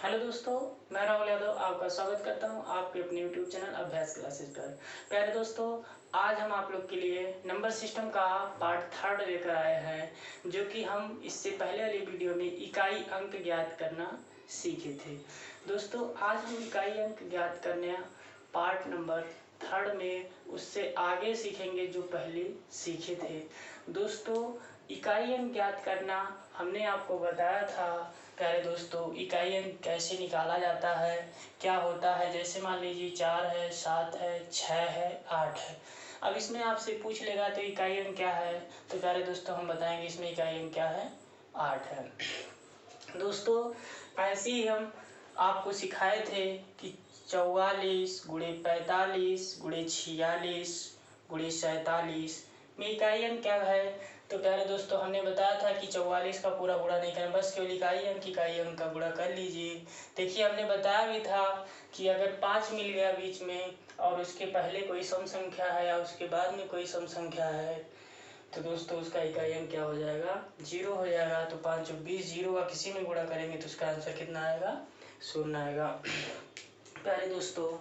Hello दोस्तों, मैं राहुल यादव आपका स्वागत करता हूं आपके अपने यूट्यूब चैनल अभ्यास क्लासेस पर। प्यारे दोस्तों, आज हम आप लोग के लिए नंबर सिस्टम का पार्ट 3 लेकर आए हैं, जो कि हम इससे पहले वाली वीडियो में इकाई अंक ज्ञात करना सीखे थे। दोस्तों, आज हम इकाई अंक ज्ञात करने पार्ट नंबर 3 में उससे आगे सीखेंगे जो पहले सीखे थे। दोस्तों, इकाई अंक ज्ञात करना हमने आपको बताया था। प्यारे दोस्तों, इकाई अंक कैसे निकाला जाता है, क्या होता है। जैसे मान लीजिए 4 है, 7 है, 6 है, 8 है। अब इसमें आपसे पूछ लेगा तो इकाई अंक क्या है, तो प्यारे दोस्तों हम बताएंगे इसमें इकाई अंक क्या है, 8 है। दोस्तों, ऐसे ही हम आपको सिखाए थे कि 44 गुणे 45 गुणे 46 गुणे 47 में इकाई अंक क्या है। तो प्यारे दोस्तों, हमने बताया था कि 44 का पूरा गुणा नहीं करना, बस केवल इकाई अंक का गुणा कर लीजिए। देखिए, हमने बताया भी था कि अगर 5 मिल गया बीच में और उसके पहले कोई सम संख्या है या उसके बाद में कोई सम संख्या है, तो दोस्तों उसका इकाई अंक क्या हो जाएगा, 0 हो जाएगा। तो 5 और 20 0 का किसी में गुणा करेंगे तो उसका आंसर कितना आएगा, 0 आएगा। प्यारे दोस्तों,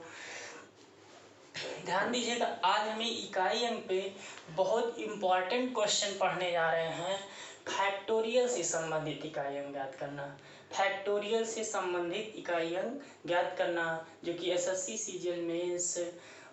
ध्यान दीजिएगा, आज हमें इकाई अंक पे बहुत इम्पॉर्टेंट क्वेश्चन पढ़ने जा रहे हैं। फैक्टोरियल से संबंधित इकाई अंक ज्ञात करना, फैक्टोरियल से संबंधित इकाई अंक ज्ञात करना, जो कि एसएससी सीजीएल मेंस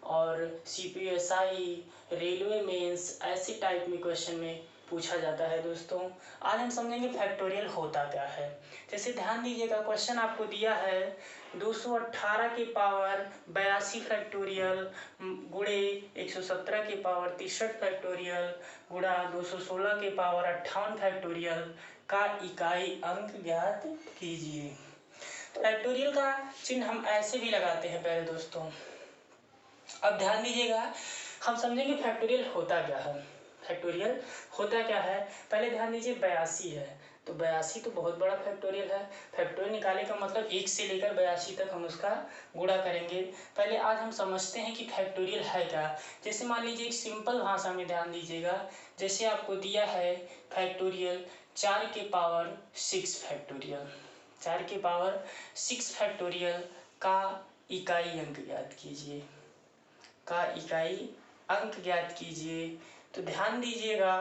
और सीपीएसआई रेलवे मेंस ऐसे टाइप में क्वेश्चन में पूछा जाता है। दोस्तों, आज हम समझेंगे फैक्टोरियल होता क्या है। जैसे ध्यान दीजिएगा, क्वेश्चन आपको दिया है 218 के पावर 82 फैक्टोरियल गुणे 117 के पावर 63 फैक्टोरियल गुणा 216 के पावर 58 फैक्टोरियल का इकाई अंक ज्ञात कीजिए। फैक्टोरियल का चिन्ह हम ऐसे भी लगाते हैं प्यारे दोस्तों। अब ध्यान दीजिएगा, हम समझेंगे फैक्टोरियल होता क्या है। फैक्टोरियल होता क्या है, पहले ध्यान दीजिए 82 है, तो 82 तो बहुत बड़ा फैक्टोरियल है। फैक्टोरियल निकालने का मतलब 1 से लेकर 82 तक हम उसका गुणा करेंगे। पहले आज हम समझते हैं कि फैक्टोरियल है क्या। जैसे मान लीजिए एक सिंपल भाषा में ध्यान दीजिएगा, जैसे आपको दिया है फैक्टोरियल 4 के पावर 6 फैक्टोरियल, 4 के पावर 6 फैक्टोरियल का इकाई अंक ज्ञात कीजिए, का इकाई अंक ज्ञात कीजिए। तो ध्यान दीजिएगा,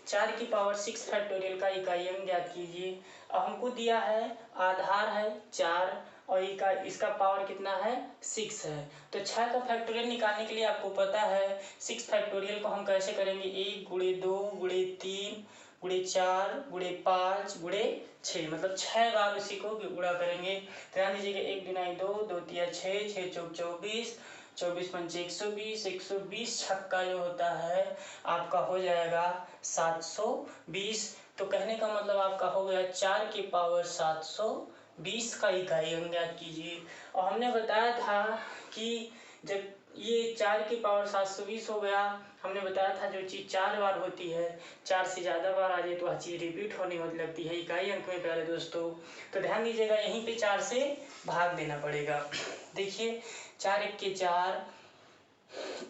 4 की पावर 6 फैक्टोरियल का इकाई अंक ज्ञात कीजिए। अब हमको दिया है आधार है 4 और इसका पावर कितना है, 6 है। तो 6 का फैक्टोरियल निकालने के लिए आपको पता है 6 फैक्टोरियल को हम कैसे करेंगे, 1 गुणे 2 गुणे 3 गुणे 4 गुणे 5 गुणे 6, मतलब 6 बार उसी को गुणा करेंगे। ध्यान दीजिएगा, 1 दूना 2, 2 तिया 6, 6 चौक 24, 24 पंचे 120, 120 छक्का जो होता है आपका हो जाएगा 720। तो कहने का मतलब आपका हो गया 4 की पावर 720 का इकाई अंक ज्ञात कीजिए। और हमने बताया था कि जब ये 4 की पावर 720 हो गया, हमने बताया था जो चीज़ 4 बार होती है, 4 से ज़्यादा बार आ जाए तो वह चीज़ रिपीट होने लगती है इकाई अंक में प्यारे दोस्तों। तो ध्यान दीजिएगा, यहीं पे 4 से भाग देना पड़ेगा। देखिए, 4 1 के 4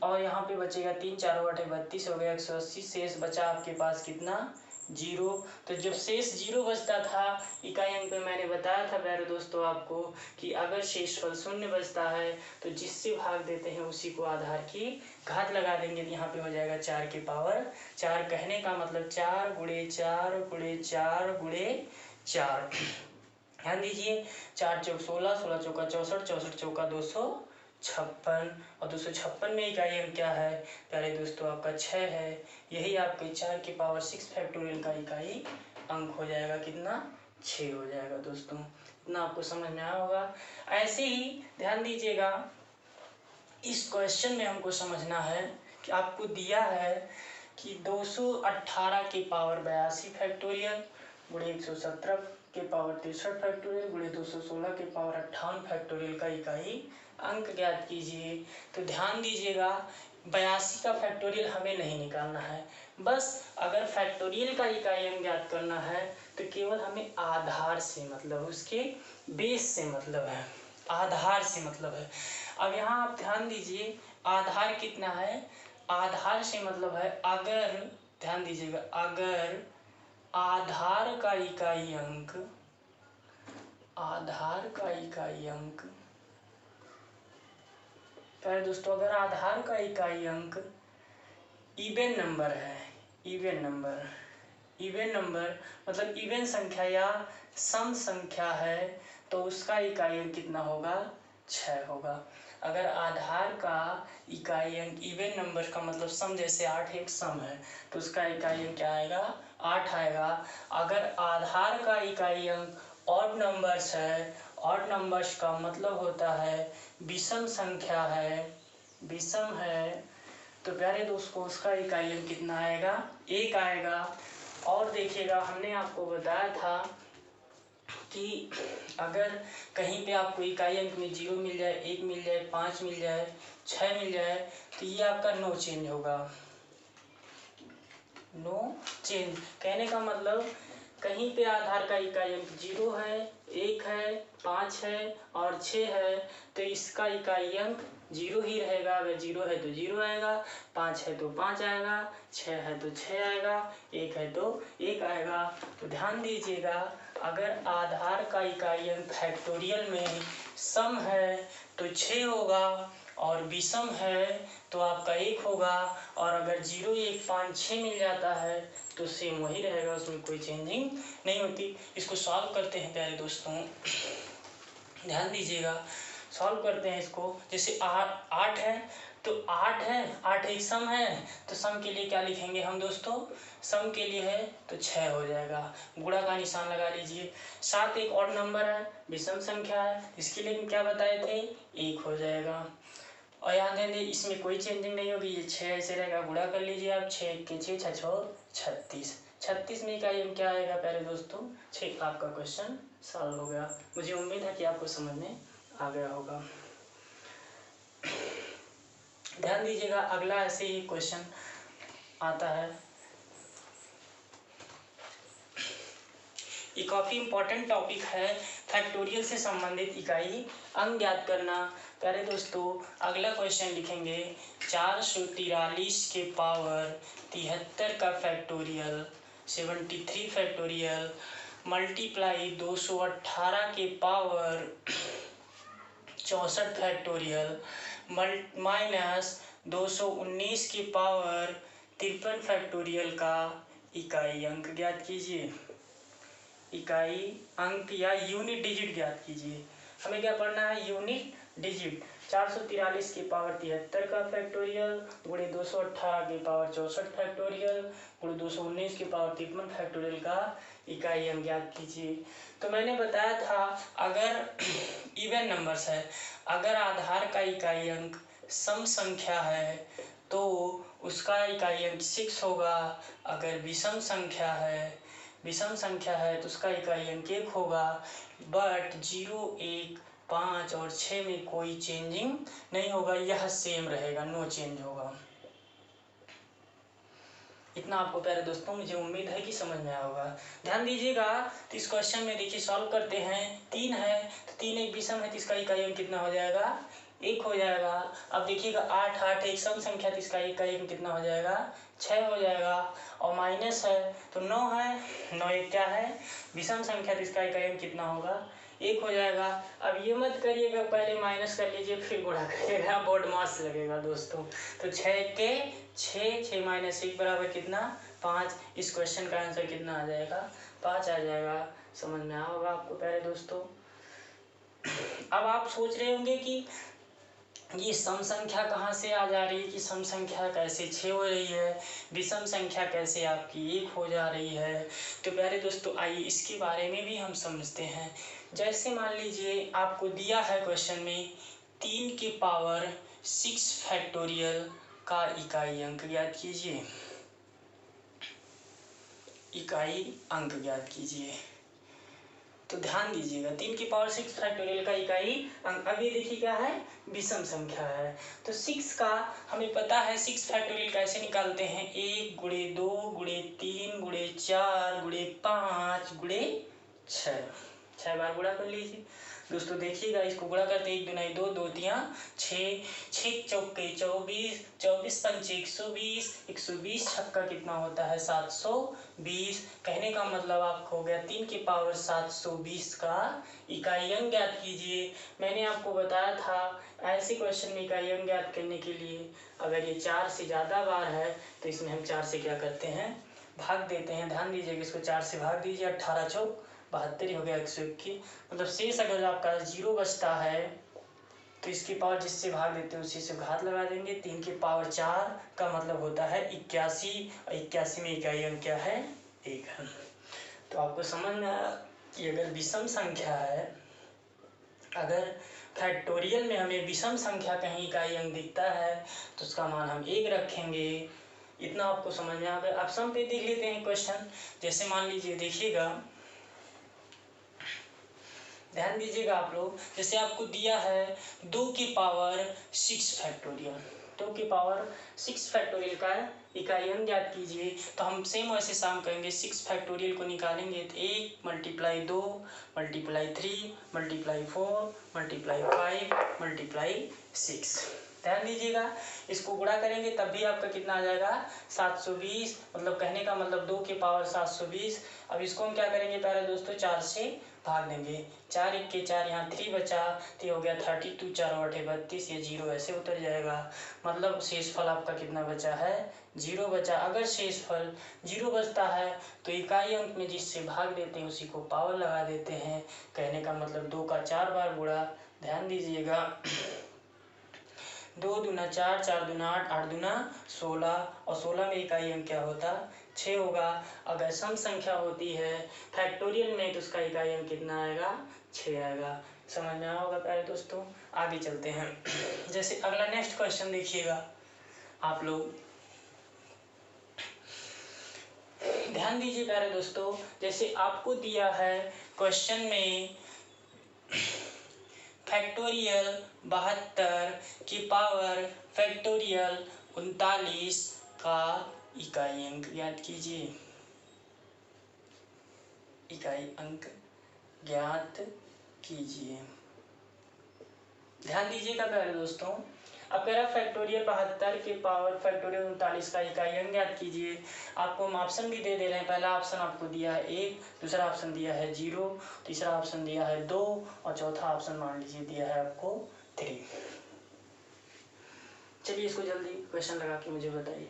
और यहाँ पे बचेगा 3 4 8 32 हो गया 180, शेष बचा आपके पास कितना, 0। तो जब शेष 0 बचता था इकाई अंक में, मैंने बताया था प्यारे दोस्तों आपको कि अगर शेषफल 0 बचता है तो जिससे भाग देते हैं उसी को आधार की घात लगा देंगे। यहाँ पे हो जाएगा 4 के पावर 4। कहने का मतलब 4 गुणे 4 गुणे 4 गुणे 4। ध्यान दीजिए, 4 चौक 16, 16 चौका 64, 64 चौका 256 और 256 में इकाई अंक क्या है प्यारे दोस्तों, आपका 6 है। यही आपके 4 की पावर 6 फैक्टोरियल का इकाई अंक हो जाएगा, कितना, 6 हो जाएगा। दोस्तों, इतना आपको समझ में आया होगा। ऐसे ही ध्यान दीजिएगा, इस क्वेश्चन में हमको समझना है कि आपको दिया है कि 218 के पावर 82 फैक्टोरियल गुणे 117 के पावर 63 फैक्टोरियल गुणे 216 के पावर 58 फैक्टोरियल का इकाई अंक ज्ञात कीजिए। तो ध्यान दीजिएगा, 82 का फैक्टोरियल हमें नहीं निकालना है, बस अगर फैक्टोरियल का इकाई अंक ज्ञात करना है तो केवल हमें आधार से मतलब, उसके बेस से मतलब है, आधार से मतलब है। अब यहाँ आप ध्यान दीजिए, आधार कितना है, आधार से मतलब है अगर, ध्यान दीजिएगा, अगर आधार का इकाई अंक, आधार का इकाई अंक, प्यारे दोस्तों अगर आधार का इकाई अंक इवन नंबर है, इवन नंबर, इवन नंबर मतलब इवन संख्या या सम संख्या है तो उसका इकाई अंक कितना होगा, 6 होगा। अगर आधार का इकाई अंक इवन नंबर का मतलब सम, जैसे 8 एक सम है तो उसका इकाई अंक क्या आएगा, 8 आएगा। अगर आधार का इकाई अंक ऑड नंबर्स है, ऑड नंबर्स का मतलब होता है विषम संख्या है, विषम है, तो प्यारे दोस्तों उसका इकाई अंक कितना आएगा, 1 आएगा। और देखिएगा हमने आपको बताया था कि अगर कहीं पे आपको इकाई अंक में 0 मिल जाए, 1 मिल जाए, 5 मिल जाए, 6 मिल जाए तो ये आपका नो चेंज होगा, नो चेंज। कहने का मतलब कहीं पे आधार का इकाई अंक 0 है, 1 है, 5 है और 6 है तो इसका इकाई अंक 0 ही रहेगा। अगर 0 है तो 0 आएगा, 5 है तो 5 आएगा, 6 है तो 6 आएगा, 1 है तो 1 आएगा। तो ध्यान दीजिएगा अगर आधार का इकाई अंक फैक्टोरियल में सम है तो 6 होगा और विषम है तो आपका 1 होगा। और अगर 0, 1, 5, 6 मिल जाता है तो सेम वही रहेगा, उसमें कोई चेंजिंग नहीं होती। इसको सॉल्व करते हैं प्यारे दोस्तों, ध्यान दीजिएगा, सॉल्व करते हैं इसको। जैसे 8 है तो 8 है, 8 एक सम है तो सम के लिए क्या लिखेंगे हम दोस्तों, सम के लिए है तो 6 हो जाएगा, गुणा का निशान लगा लीजिए। 7 एक ऑड नंबर है, विषम संख्या है, इसके लिए क्या बताए थे, 1 हो जाएगा। और यहाँ ध्यान दें इसमें कोई चेंजिंग नहीं होगी, ये 6 ऐसे रहेगा, गुणा कर लीजिए आप, 6 के 6, 6 36, 36 में इकाई अंक क्या आएगा प्यारे दोस्तों, 6। आपका क्वेश्चन सॉल्व हो गया। मुझे उम्मीद है कि आपको समझ में आ गया होगा। ध्यान दीजिएगा अगला ऐसे ही क्वेश्चन आता है, ये काफ़ी इम्पोर्टेंट टॉपिक है, फैक्टोरियल से संबंधित इकाई अंक ज्ञात करना। प्यारे दोस्तों अगला क्वेश्चन लिखेंगे 443 के पावर 73 का फैक्टोरियल 73 फैक्टोरियल मल्टीप्लाई 218 के पावर 64 फैक्टोरियल माइनस 219 के पावर 53 फैक्टोरियल का इकाई अंक ज्ञात कीजिए। इकाई अंक या यूनिट डिजिट ज्ञात कीजिए। हमें क्या पढ़ना है, यूनिट डिजिट। 443 के पावर 73 का फैक्टोरियल गुणे 218 के पावर 64 फैक्टोरियल गुणे 219 के पावर 53 फैक्टोरियल का इकाई अंक ज्ञात कीजिए। तो मैंने बताया था अगर इवन नंबर्स है, अगर आधार का इकाई अंक सम संख्या है तो उसका इकाई अंक 6 होगा। अगर विषम संख्या है, विषम संख्या है तो उसका इकाई अंक 1 होगा। बट 0, 1, 5 और 6 में कोई चेंजिंग नहीं होगा, यह सेम रहेगा, नो चेंज होगा। इतना आपको प्यारे दोस्तों मुझे उम्मीद है कि समझ में आया होगा। ध्यान दीजिएगा तो इस क्वेश्चन में देखिए सॉल्व करते हैं। 3 है तो 3 एक विषम है तो इसका इकाई अंक कितना हो जाएगा, 1 हो जाएगा। अब देखिएगा 8 एक सम संख्या तो इसका इकाई अंक कितना हो जाएगा, 6 हो जाएगा। और माइनस है तो 9 है, 9 एक क्या है, विषम संख्या तो इसका इकाई अंक कितना होगा, 1 हो जाएगा। अब ये मत करिएगा, पहले माइनस कर लीजिए फिर गुणा करिएगा, बोर्ड मास लगेगा दोस्तों। तो 6 के 6, 6 माइनस 1 बराबर कितना, 5। इस क्वेश्चन का आंसर कितना आ जाएगा, 5 आ जाएगा। समझ में आया होगा आपको प्यारे दोस्तों। अब आप सोच रहे होंगे कि ये सम संख्या कहाँ से आ जा रही है, कि सम संख्या कैसे 6 हो रही है, विषम संख्या कैसे आपकी 1 हो जा रही है। तो प्यारे दोस्तों आइए इसके बारे में भी हम समझते हैं। जैसे मान लीजिए आपको दिया है क्वेश्चन में 3 के पावर 6 फैक्टोरियल का इकाई अंक ज्ञात कीजिए, इकाई अंक ज्ञात कीजिए। तो ध्यान दीजिएगा 3 की पावर 6 फैक्टोरियल का इकाई अंक, अब ये देखिए क्या है, विषम संख्या है। तो 6 का हमें पता है 6 फैक्टोरियल कैसे निकालते हैं, 1 गुणे 2 गुणे 3 गुणे 4 गुणे 5 गुणे 6, 6 बार गुणा कर लीजिए। दोस्तों देखिएगा, इसको गुणा करते 1 दूना 2, 2 तिया 6, 6 चौके 24, 24 पंचे 120, 120 छक्का कितना होता है 720। कहने का मतलब आपको हो गया 3 की पावर 720 का इकाई अंक ज्ञात कीजिए। मैंने आपको बताया था ऐसे क्वेश्चन में इकाई अंक ज्ञात करने के लिए अगर ये 4 से ज़्यादा बार है तो इसमें हम 4 से क्या करते हैं, भाग देते हैं। ध्यान दीजिएगा, इसको 4 से भाग दीजिए, 18 चौक 72 हो गया 121। मतलब शेष अगर आपका 0 बचता है तो इसकी पावर जिससे भाग देते हैं उसी से घात लगा देंगे। 3 की पावर 4 का मतलब होता है 81, और 81 में इकाई अंक क्या है, 1 है। तो आपको समझ में आया कि अगर विषम संख्या है, अगर फैक्टोरियल में हमें विषम संख्या कहीं इकाई अंक दिखता है तो उसका मान हम 1 रखेंगे। इतना आपको समझ में आ गया। अब सम पे देख लेते हैं क्वेश्चन। जैसे मान लीजिए, देखिएगा, ध्यान दीजिएगा आप लोग, जैसे आपको दिया है 2 की पावर 6 फैक्टोरियल, 2 की पावर 6 फैक्टोरियल का इकाई अंक ज्ञात कीजिए। तो हम सेम वैसे शाम करेंगे, 6 फैक्टोरियल को निकालेंगे तो 1 multiply 2 multiply 3 multiply 4 multiply 5 multiply 6। ध्यान दीजिएगा, इसको गुणा करेंगे तब भी आपका कितना आ जाएगा 720। मतलब कहने का मतलब 2 की पावर 720। अब इसको हम क्या करेंगे प्यारे दोस्तों, 4 से भाग देंगे। 4 1 के 4, यहाँ 3 बचा तो हो गया 32, 4 8 32, ये 0 ऐसे उतर जाएगा। मतलब शेषफल आपका कितना बचा है, 0 बचा। अगर शेषफल 0 बचता है तो इकाई अंक में जिससे भाग देते हैं उसी को पावर लगा देते हैं। कहने का मतलब 2 का 4 बार गुणा। ध्यान दीजिएगा, 2 दूना 4, 4 दूना 8, 8 दूना 16, और 16 में इकाई अंक क्या होता, 6 होगा। अगर सम संख्या होती है फैक्टोरियल में तो उसका इकाई अंक कितना आएगा, 6 आएगा। समझ में आया होगा प्यारे दोस्तों। आगे चलते हैं। जैसे अगला नेक्स्ट क्वेश्चन देखिएगा आप लोग, ध्यान दीजिए प्यारे दोस्तों। जैसे आपको दिया है क्वेश्चन में फैक्टोरियल 72 की पावर फैक्टोरियल 39 का इकाई अंक ज्ञात कीजिए। इकाई अंक ज्ञात कीजिए। ध्यान दीजिएगा प्यारे दोस्तों, अब कह रहा फैक्टोरियल 72 के पावर फैक्टोरियल 39 का इकाई अंक ज्ञात कीजिए। आपको हम ऑप्शन भी दे रहे हैं। पहला ऑप्शन आपको दिया है 1, दूसरा ऑप्शन दिया है 0, तीसरा ऑप्शन दिया है 2, और चौथा ऑप्शन मान लीजिए दिया है आपको 3। चलिए इसको जल्दी क्वेश्चन लगा के मुझे बताइए।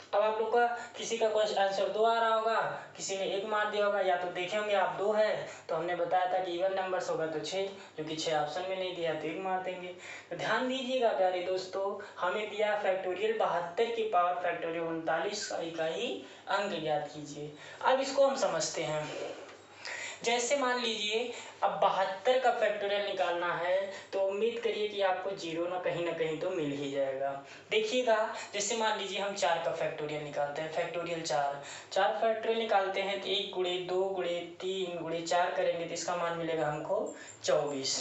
अब आप लोग का किसी का क्वेश्चन आंसर 2 आ रहा होगा, किसी ने 1 मार दिया होगा, या तो देखे होंगे आप 2 है तो हमने बताया था कि इवन नंबर्स होगा तो 6, जो कि 6 ऑप्शन में नहीं दिया तो 1 मार देंगे। तो ध्यान दीजिएगा प्यारे दोस्तों, हमें दिया फैक्टोरियल 72 की पावर फैक्टोरियल 39 का इकाई अंक ज्ञात कीजिए। अब इसको हम समझते हैं। जैसे मान लीजिए अब 72 का फैक्टोरियल निकालना है तो उम्मीद करिए कि आपको 0 ना कहीं तो मिल ही जाएगा। देखिएगा, जैसे मान लीजिए हम 4 का फैक्टोरियल निकालते हैं, फैक्टोरियल 4 फैक्टोरियल निकालते हैं तो 1 गुणे 2 गुणे 3 गुणे 4 करेंगे तो इसका मान मिलेगा हमको 24।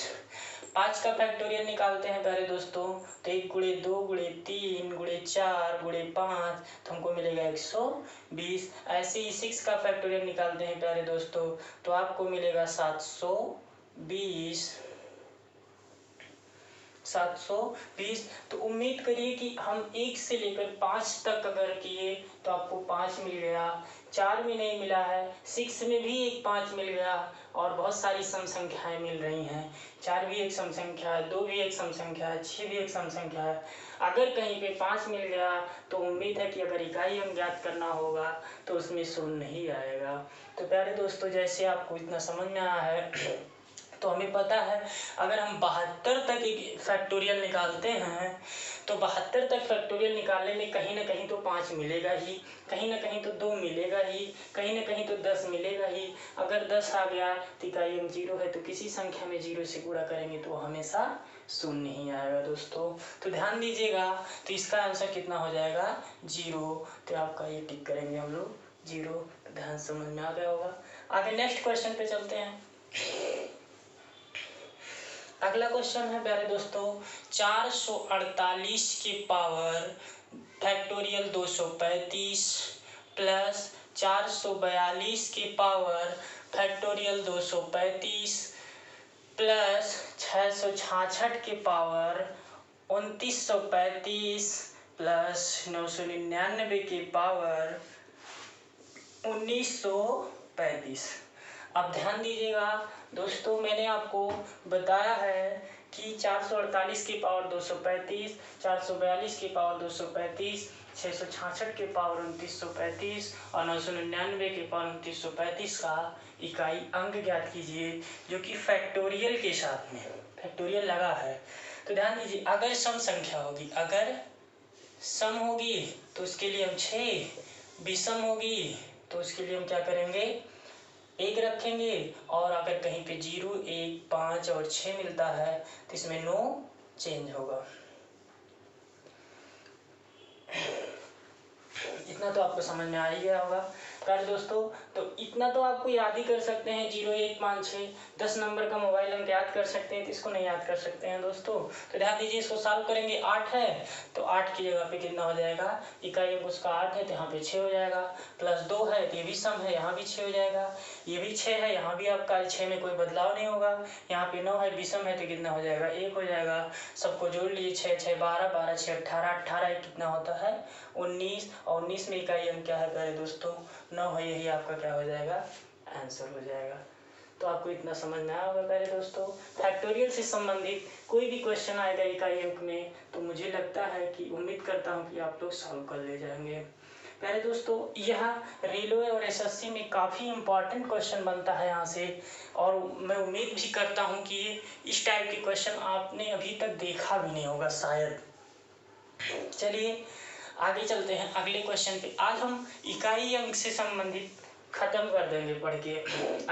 5 का फैक्टोरियल निकालते हैं प्यारे दोस्तों तो 1 गुणे 2 गुणे 3 गुणे 4 गुणे 5 तो हमको मिलेगा 120। ऐसे ही 6 का फैक्टोरियल निकालते हैं प्यारे दोस्तों तो आपको मिलेगा 720। तो उम्मीद करिए कि हम 1 से लेकर 5 तक अगर किए तो आपको 5 मिल गया। 4 में नहीं मिला है, 6 में भी एक 5 मिल गया, और बहुत सारी सम संख्याएं मिल रही हैं। 4 भी एक सम संख्या है, 2 भी एक सम संख्या है, 6 भी एक सम संख्या है। अगर कहीं पे 5 मिल गया तो उम्मीद है कि अगर इकाई अंक ज्ञात करना होगा तो उसमें शून्य नहीं आएगा। तो प्यारे दोस्तों, जैसे आपको इतना समझ में आया है तो हमें पता है अगर हम 72 तक एक फैक्टोरियल निकालते हैं तो 72 तक फैक्टोरियल निकालने में कहीं ना कहीं तो 5 मिलेगा ही, कहीं ना कहीं तो 2 मिलेगा ही, कहीं ना कहीं तो 10 मिलेगा ही। अगर 10 आ गया तो इकाई अंक 0 है, तो किसी संख्या में 0 से गुणा करेंगे तो हमेशा शून्य ही आएगा दोस्तों। तो ध्यान दीजिएगा, तो इसका आंसर कितना हो जाएगा 0। तो आपका ये टिक करेंगे हम लोग 0। ध्यान समझ में आ गया होगा। आगे नेक्स्ट क्वेश्चन पे चलते हैं। अगला क्वेश्चन है प्यारे दोस्तों, 448 के पावर फैक्टोरियल 235 प्लस 442 के पावर फैक्टोरियल 235 प्लस 666 के पावर 2935 प्लस 999 के पावर 1935। अब ध्यान दीजिएगा दोस्तों, मैंने आपको बताया है कि 448 की पावर 235, 442 की पावर 235, 666 के पावर 2935 और 999 के पावर 2935 का इकाई अंक ज्ञात कीजिए, जो कि फैक्टोरियल के साथ में फैक्टोरियल लगा है। तो ध्यान दीजिए, अगर सम संख्या होगी, अगर सम होगी तो उसके लिए हम 6, विषम होगी तो उसके लिए हम क्या करेंगे, 1 रखेंगे, और अगर कहीं पे 0, 1, 5 और 6 मिलता है तो इसमें नो चेंज होगा। इतना तो आपको समझ में आ ही गया होगा प्यारे दोस्तों। तो इतना तो आपको याद ही कर सकते हैं, 0, 1, 5, 6, 10 नंबर का मोबाइल अंक याद कर सकते हैं, तो इसको नहीं याद कर सकते हैं दोस्तों। तो ध्यान दीजिए, इसको सॉल्व करेंगे। 8 है तो 8 की जगह पे कितना हो जाएगा, इकाई अंक उसका 8 है तो यहाँ पे 6 हो जाएगा, प्लस 2 है तो ये भी सम है, यहाँ भी 6 हो जाएगा, ये भी 6 है, यहाँ भी आपका 6 में कोई बदलाव नहीं होगा, यहाँ पे 9 है, विषम है तो कितना हो जाएगा, 1 हो जाएगा। सबको जोड़ लीजिए, 6, 6, 12, 12, 6, 18, 18 कितना होता है 19, और 19 में इकाई अंक क्या है प्यारे दोस्तों, 9 है, यही आपका क्या हो जाएगा, आंसर हो जाएगा। तो आपको इतना समझ में आया होगा प्यारे दोस्तों। फैक्टोरियल से संबंधित कोई भी क्वेश्चन आएगा इकाई अंक में तो मुझे लगता है कि उम्मीद करता हूँ कि आप लोग सॉल्व कर ले जाएंगे। प्यारे दोस्तों, यह रेलवे और एसएससी में काफ़ी इम्पॉर्टेंट क्वेश्चन बनता है यहाँ से, और मैं उम्मीद भी करता हूँ कि इस टाइप के क्वेश्चन आपने अभी तक देखा भी नहीं होगा शायद। चलिए आगे चलते हैं अगले क्वेश्चन पे। आज हम इकाई अंक से संबंधित खत्म कर देंगे पढ़ के।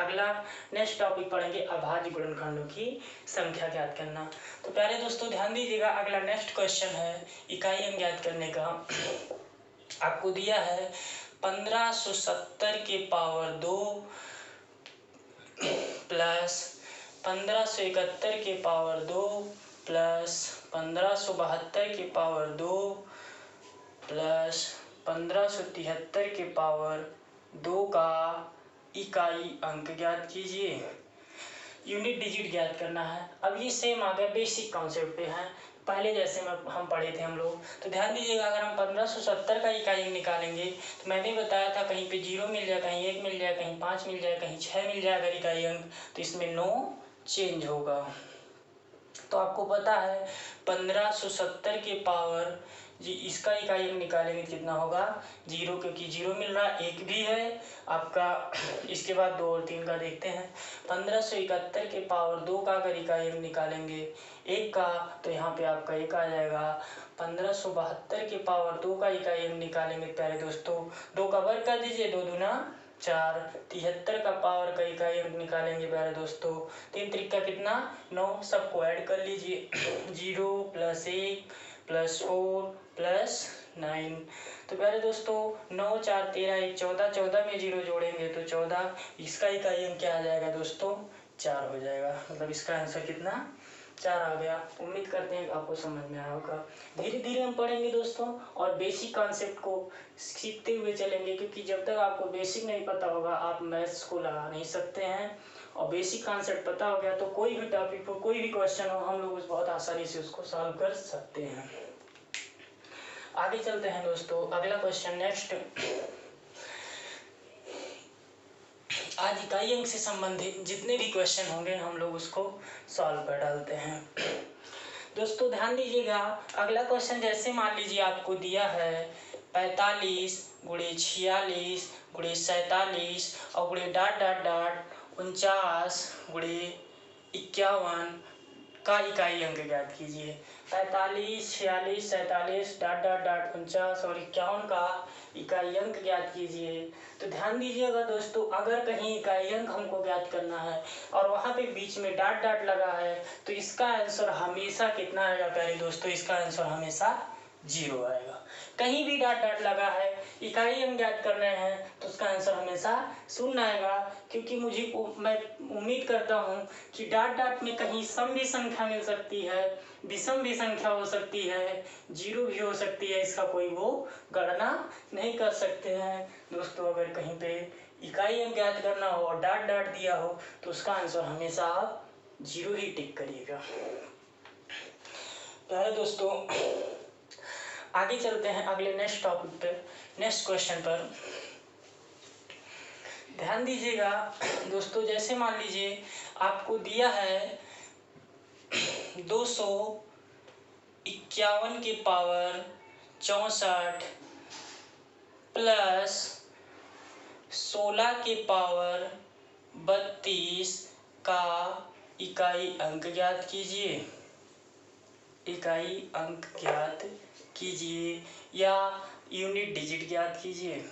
अगला नेक्स्ट टॉपिक पढ़ेंगे, अभाज्य गुणनखंडों की संख्या ज्ञात करना। तो प्यारे दोस्तों ध्यान दीजिएगा, अगला नेक्स्ट क्वेश्चन है इकाई अंक ज्ञात करने का। आपको दिया है 1570 के पावर 2 प्लस 1571 के पावर 2 प्लस 1572 के पावर 2 प्लस 1573 के पावर 2 का इकाई अंक ज्ञात कीजिए। यूनिट डिजिट ज्ञात करना है। अब ये सेम आ गया, बेसिक कॉन्सेप्ट पे है, पहले जैसे हम पढ़े थे हम लोग। तो ध्यान दीजिएगा, अगर हम 1570 का इकाई अंक निकालेंगे तो मैंने बताया था कहीं पे 0 मिल जाए, कहीं 1 मिल जाए, कहीं 5 मिल जाए, कहीं 6 मिल जाए अगर इकाई अंक, तो इसमें नो चेंज होगा। तो आपको पता है 1570 के पावर जी इसका इकाई अंक निकालेंगे कितना होगा, 0, क्योंकि 0 मिल रहा है, 1 भी है आपका। इसके बाद 2 और 3 का देखते हैं। 1571 के पावर 2 का अगर इकाई अंक निकालेंगे 1 का, तो यहाँ पे आपका 1 आ जाएगा। 1572 के पावर 2 का इकाई अंक निकालेंगे प्यारे दोस्तों, 2 का वर्ग कर दीजिए, 2 दूना 4। 73 का पावर का इकाई अंक निकालेंगे प्यारे दोस्तों, 3 त्रिक का कितना 9, सबको ऐड कर लीजिए, 0 + 1 + 4 + 9। तो प्यारे दोस्तों 9, 4, 13, 1, 14, 14 में 0 जोड़ेंगे तो 14, इसका इकाई अंक क्या आ जाएगा दोस्तों, 4 हो जाएगा। मतलब इसका आंसर कितना, 4 आ गया। उम्मीद करते हैं कि आपको समझ में आया होगा। धीरे धीरे हम पढ़ेंगे दोस्तों, और बेसिक कॉन्सेप्ट को सीखते हुए चलेंगे, क्योंकि जब तक आपको बेसिक नहीं पता होगा आप मैथ्स को लगा नहीं सकते हैं। और बेसिक कॉन्सेप्ट पता हो गया तो कोई भी टॉपिक हो, कोई भी क्वेश्चन हो, हम लोग बहुत आसानी से उसको सॉल्व कर सकते हैं। आगे चलते हैं दोस्तों, अगला क्वेश्चन नेक्स्ट। आज इकाई अंक से संबंधित जितने भी क्वेश्चन होंगे हम लोग उसको सॉल्व कर डालते हैं। दोस्तों ध्यान दीजिएगा, अगला क्वेश्चन जैसे मान लीजिए आपको दिया है 45 × 46 × 47 और × 49 × 51 का इकाई अंक ज्ञात कीजिए। 45, 46, 47, ... 49 और 51 का इकाई अंक ज्ञात कीजिए। तो ध्यान दीजिएगा दोस्तों, अगर कहीं इकाई अंक हमको ज्ञात करना है और वहाँ पे बीच में ... लगा है तो इसका आंसर हमेशा कितना आएगा प्यारे दोस्तों, इसका आंसर हमेशा 0 आएगा। कहीं भी डॉट डॉट लगा है, इकाई हम ज्ञात कर रहे हैं, तो उसका आंसर हमेशा 0 आएगा, क्योंकि मैं उम्मीद करता हूँ कि डॉट डॉट में कहीं सम भी संख्या मिल सकती है, विषम भी संख्या हो सकती है, 0 भी हो सकती है, इसका कोई वो गणना नहीं कर सकते हैं दोस्तों। अगर कहीं पे इकाई हम ज्ञात करना हो और डॉट डॉट दिया हो, तो उसका आंसर हमेशा आप 0 ही टिक करिएगा। प्यारे दोस्तों, आगे चलते हैं अगले नेक्स्ट टॉपिक पे, नेक्स्ट क्वेश्चन पर। ध्यान दीजिएगा दोस्तों, जैसे मान लीजिए आपको दिया है 251 के पावर 64 प्लस 16 के पावर 32 का इकाई अंक ज्ञात कीजिए। इकाई अंक ज्ञात कीजिए या यूनिट डिजिट ज्ञात कीजिए।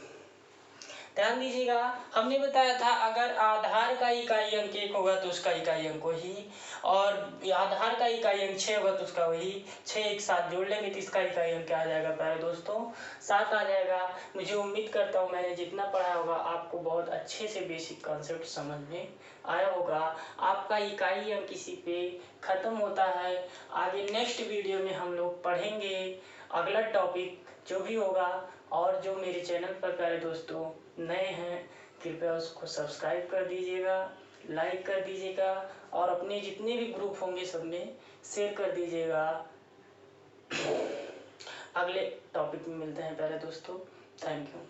ध्यान दीजिएगा, हमने बताया था अगर आधार का इकाई अंक 1 होगा तो उसका इकाई अंक वही, और आधार का इकाई अंक 6 होगा तो उसका वही। 6 एक साथ जोड़ लेंगे तो इसका इकाई अंक क्या आ जाएगा प्यारे दोस्तों? 7 आ जाएगा। मुझे उम्मीद करता हूँ मैंने जितना पढ़ा होगा आपको बहुत अच्छे से बेसिक कॉन्सेप्ट समझ में आया होगा। आपका इकाई अंक इसी पे ख़त्म होता है। आगे नेक्स्ट वीडियो में हम लोग पढ़ेंगे अगला टॉपिक जो भी होगा। और जो मेरे चैनल पर प्यारे दोस्तों नए हैं, कृपया उसको सब्सक्राइब कर दीजिएगा, लाइक कर दीजिएगा और अपने जितने भी ग्रुप होंगे सब में शेयर कर दीजिएगा। अगले टॉपिक में मिलते हैं प्यारे दोस्तों। Thank you.